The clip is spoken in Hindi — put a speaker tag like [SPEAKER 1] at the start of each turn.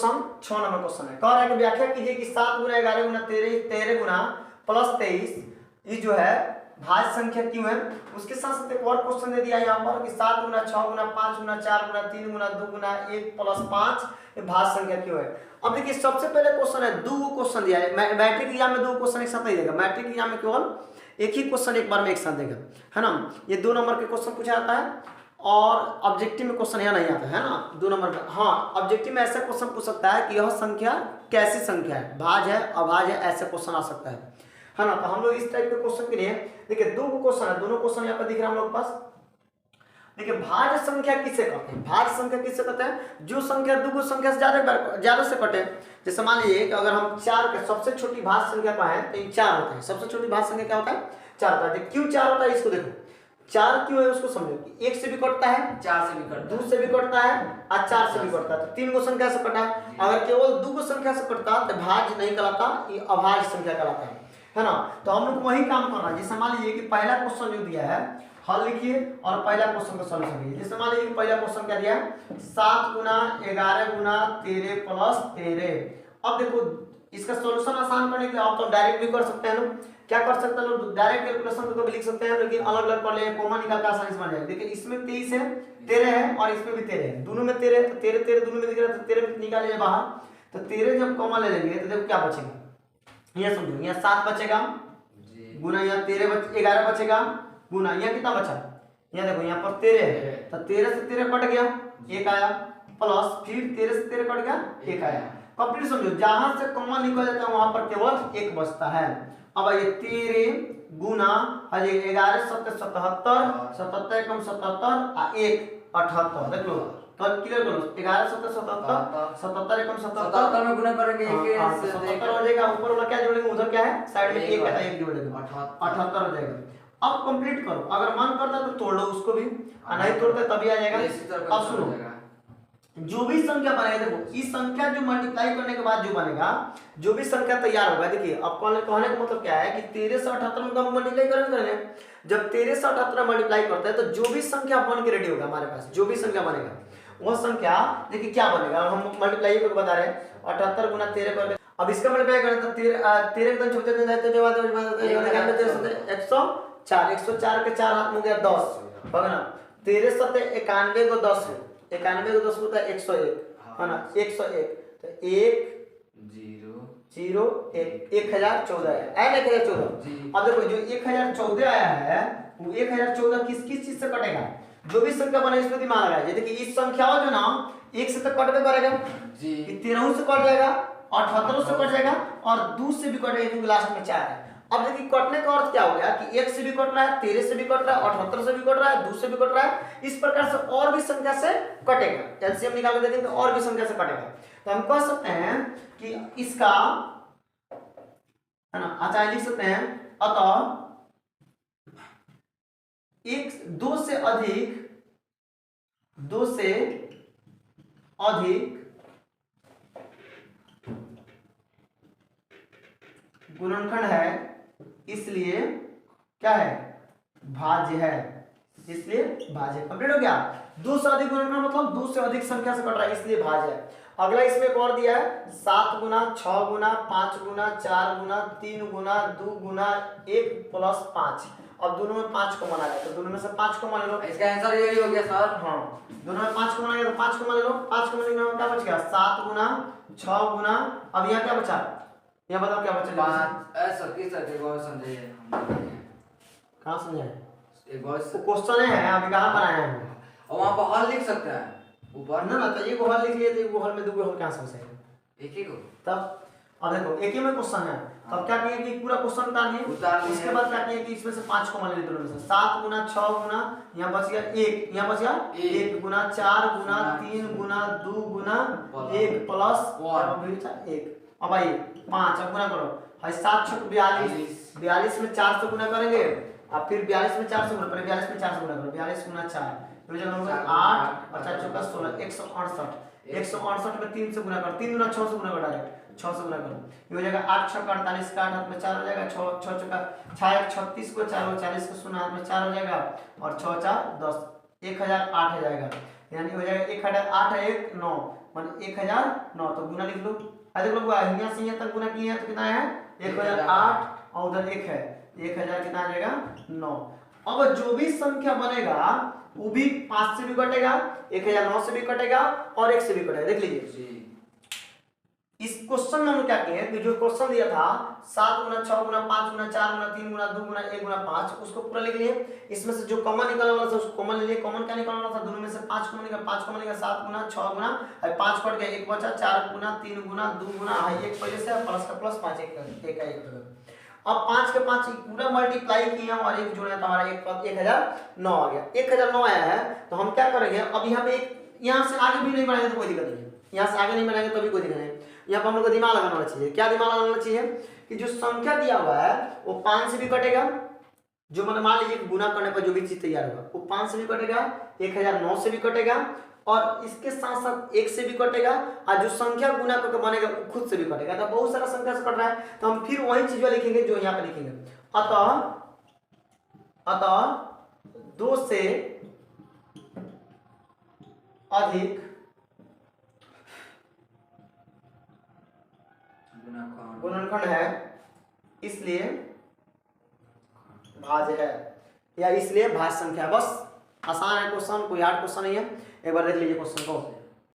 [SPEAKER 1] क्वेश्चन 6 नंबर क्वेश्चन है। कह रहा है कि व्याख्या कीजिए कि 7 गुना 11 गुना 13 गुना प्लस 23 ये जो है भाज्य संख्या क्यों है। उसके साथ साथ एक और क्वेश्चन दे दिया यहाँ पर कि 7 गुना 6 गुना 5 गुना 4 गुना 3 गुना 2 गुना 1 प्लस 5 ये भाज्य संख्या क्यों है। अब देखिए सबसे पहले क्वेश्चन है, दो क्वेश्चन दिया है। मैट्रिक एग्जाम में दो क्वेश्चन एक साथ नहीं देगा, मैट्रिक एग्जाम में केवल एक ही क्वेश्चन एक बार में एक साथ देगा, है ना। ये 2 नंबर के क्वेश्चन पूछा जाता है और ऑब्जेक्टिव में क्वेश्चन यहाँ नहीं आता है ना 2 नंबर में। हाँ, ऑब्जेक्टिव में ऐसा क्वेश्चन पूछ सकता है कि यह संख्या कैसी संख्या है, भाज्य है अभाज्य है, ऐसे क्वेश्चन आ सकता है ना। तो हम लोग इस टाइप के क्वेश्चन के लिए देखिए 2 क्वेश्चन है, दोनों क्वेश्चन यहाँ पर दिख रहा है हम लोग के पास। देखिए भाज्य संख्या किसे कहते हैं, भाज्य संख्या किसे कहते हैं, जो संख्या 2 संख्या से ज्यादा से कटे। जैसे मान लीजिए कि अगर हम 4 के सबसे छोटी भाज्य संख्या पाए तो ये 4 होता है, सबसे छोटी भाज्य संख्या क्या होता है 4 होता है। क्यों 4 होता है इसको देखो, 4 क्यों है उसको समझो कि 1 से भी कटता है,
[SPEAKER 2] 4 से भी कटता है,
[SPEAKER 1] 2 से भी कटता है और 4 से भी कटता है। तो 3 गो संख्या से कटा है। अगर केवल 2 संख्या से कटता तो भाज्य नहीं कहलाता, ये अभाज्य संख्या कहलाता है ना। तो हम लोग वही काम करना है। जैसे मान लीजिए कि पहला क्वेश्चन जो दिया है हल लिखिए और पहला क्वेश्चन का सॉल्यूशन कीजिए। जैसे मान लीजिए पहला क्वेश्चन क्या दिया है 7 गुना 11 गुना 13 प्लस 13। अब देखो इसका सॉल्यूशन आसान करने के लिए आप तो डायरेक्ट भी कर सकते हैं लोग, क्या कर सकते हैं लोग डायरेक्ट कैलकुलेशन को भी लिख सकते हैं, लेकिन अलग अलग कर ले कॉमन निकाल के आसानी से बन जाएगा। देखिए इसमें 23 है 13 है और इसमें भी 13 है, दोनों में 13 है तो 13 13 दोनों में दिख रहा है तो 13 निकालिए बाहर। तो 13 जब कॉमन ले लेंगे तो देखो क्या बचेगा, ये समझो यहाँ 7 बचेगा गुना यहाँ 11 बचेगा गुना यहाँ कितना बचा, यहाँ देखो यहाँ पर 13 है तो 13 से 13 कट गया 1 आया प्लस फिर 13 से 13 कट गया 1 आया। कंप्लीट समझो, जहां से कॉमन निकल जाता है वहां पर केवल 1 बचता है। अब ये 13 गुना 11 7 77 77 कम 77 और 1 78 देख लो तो क्लियर कर लो 11 7 77 77 कम 77
[SPEAKER 2] में गुना करेंगे
[SPEAKER 1] 77 हो जाएगा। ऊपर वाला क्या जोड़ेंगे उधर क्या है साइड में 1 का 1 जोड़ेंगे 78 हो जाएगा। अब कंप्लीट करो, अगर मन करता तो तोड़ लो उसको भी, नहीं तोड़ते तभी आ जाएगा। अब सुनो जो भी संख्या बनेगा, देखो इस संख्या जो मल्टीप्लाई करने के बाद जो बनेगा जो भी संख्या तैयार होगा, देखिए अब कहने का मतलब क्या है कि 13 से 78 में हम मल्टीप्लाई करेंगे। जब 13 से 78 मल्टीप्लाई करते हैं तो जो भी संख्या बन के रेडी होगा हमारे पास, जो भी संख्या बनेगा वह संख्या देखिए क्या बनेगा। हम मल्टीप्लाई करके बता रहे हैं 78 गुना 13 करके। अब इसका मल्टीप्लाई करें तो 13 एकदम छोटे दिन जाते हैं 104 के 4 हाथ में गया 10 होगा ना। 13 7 91 को 10 91 को 10 होता है 101 है ना 101 तो 1 0 1 1014 है ना 1014। अब देखो जो 1014 आया है वो 1014 किस किस चीज से कटेगा, जो भी संख्या बने इसमें दिमाग लगाइए। देखिए इस संख्या जो ना 1 से तक कटबे करेगा जी, 13 से कट जाएगा 78 से कट जाएगा और 2 से भी कटेगा क्योंकि लास्ट में 4 है। अब देखिए कटने का अर्थ क्या हो गया कि 1 से भी कट रहा है 13 से भी कट रहा है 78 से भी कट रहा है 2 से भी कट रहा है, इस प्रकार से और भी संख्या से कटेगा। एलसीएम निकाल के देखेंगे तो और भी संख्या से कटेगा। तो हम कह सकते हैं कि इसका है ना अच्छा लिख सकते हैं अतः 2 से अधिक गुणनखंड है इसलिए क्या है भाज्य है, इसलिए भाज्य। कंप्लीट हो गया। 2 से अधिक गुणनखंड मतलब 2 से अधिक संख्या से कट रहा है इसलिए भाज्य है। अगला इसमें एक और दिया है 7 गुना 6 गुना 5 गुना 4 गुना 3 गुना 2 गुना 1 प्लस 5। अब दोनों में 5 को माना जाए तो दोनों में से 5 को मान लो,
[SPEAKER 2] इसका आंसर यही हो गया सर।
[SPEAKER 1] हाँ दोनों में 5 को माना गया तो 5 को मान लो। 5 को मानने में क्या बच गया 7 गुना 6 गुना। अब यहाँ क्या बचा, यहाँ बताओ क्या बचा
[SPEAKER 2] 5 ऐसा किस तरह के गौर समझे
[SPEAKER 1] कहाँ समझे
[SPEAKER 2] एक गौर
[SPEAKER 1] क्वेश्चन है अभी कहाँ बनाया है
[SPEAKER 2] और वहां पर हल लिख सकते हैं ऊपर
[SPEAKER 1] ना तो ये को हल लिख लिए तो ये हल में 2 हल कहाँ समझ सके
[SPEAKER 2] एक ही को।
[SPEAKER 1] तब अब देखो एक ही में क्वेश्चन है तब क्या किए कि पूरा क्वेश्चन उतारिए, उसके बाद क्या किए कि इसमें से 5 को मान लीजिए दोनों में से 7 गुना 6 गुना यहाँ बच गया 1, यहाँ बच गया 1 गुना 4 गुना 3 गुना 2 गुना 1 प्लस 1। अब भाई 5 अब गुना करो 7 6 42 42 में 4 से गुना करेंगे अब फिर 42 में 4 से गुना, 42 में 4 से गुना करो 42 गुना 4 तो जगह होगा 8 और 4 चौका 16 168 168 में 3 से गुना करो 3 गुना 6 से गुना करो डायरेक्ट 6 से गुना करो ये हो जाएगा 8 6 48 का 8 हाथ में 4 हो जाएगा 6 6 चौका 6 36 को 4 40 को 0 हाथ में 4 हो जाएगा और 6 4 10 1008 हो जाएगा, यानी हो जाएगा 1008 1 9 मान 1009 तो गुना लिख लो। देख लो यहाँ से यहाँ तक गुना किए हैं तो कितना है 1008 और उधर 1 है 1000 कितना आ जाएगा 9। अब जो भी संख्या बनेगा वो भी 5 से भी कटेगा 1009 से भी कटेगा और 1 से भी कटेगा। देख लीजिए इस क्वेश्चन में हम क्या किए कि जो क्वेश्चन दिया था 7 गुना 6 गुना 5 गुना 4 गुना 3 गुना 2 गुना 1 गुना 5 उसको पूरा लिख लिए। इसमें से जो कॉमन निकलने वाला था उसको कॉमन ले लिए। कॉमन क्या निकलने वाला था दोनों में से 5 कॉमन निकला 5 कॉमन निकला 7 गुना 6 गुना 5 कट गया 1 बचा 4 गुना 3 गुना 2 गुना 1 पहले से प्लस का प्लस 5 1 का 1। अब 5 के 5 पूरा मल्टीप्लाई किया और 1 जोड़े तो हमारा 1009 आ गया। 1009 आया है तो हम क्या करेंगे अभी हम एक यहाँ से आगे भी नहीं बढ़ाएंगे तो कोई दिक्कत नहीं है। यहाँ से आगे नहीं बढ़ाएंगे तो भी कोई दिक्कत नहीं। यहाँ पर हम लोग को दिमाग लगाना चाहिए। क्या दिमाग लगाना चाहिए कि जो संख्या दिया हुआ है वो 5 से भी कटेगा। जो मतलब मान लीजिए गुना करने पर जो भी चीज तैयार होगा वो 5 से भी कटेगा 1009 से भी कटेगा और इसके साथ साथ 1 से भी कटेगा और जो संख्या गुना करके बनेगा वो खुद से भी कटेगा। तो बहुत सारा संख्या से कट रहा है तो हम फिर वही चीज लिखेंगे जो यहाँ पे लिखेंगे। अतः 2 से अधिक गुणनखंड है इसलिए भाज्य है या इसलिए भाज्य संख्या। बस आसान है क्वेश्चन, कोई हार्ड क्वेश्चन नहीं है। एक बार देख लीजिए क्वेश्चन को।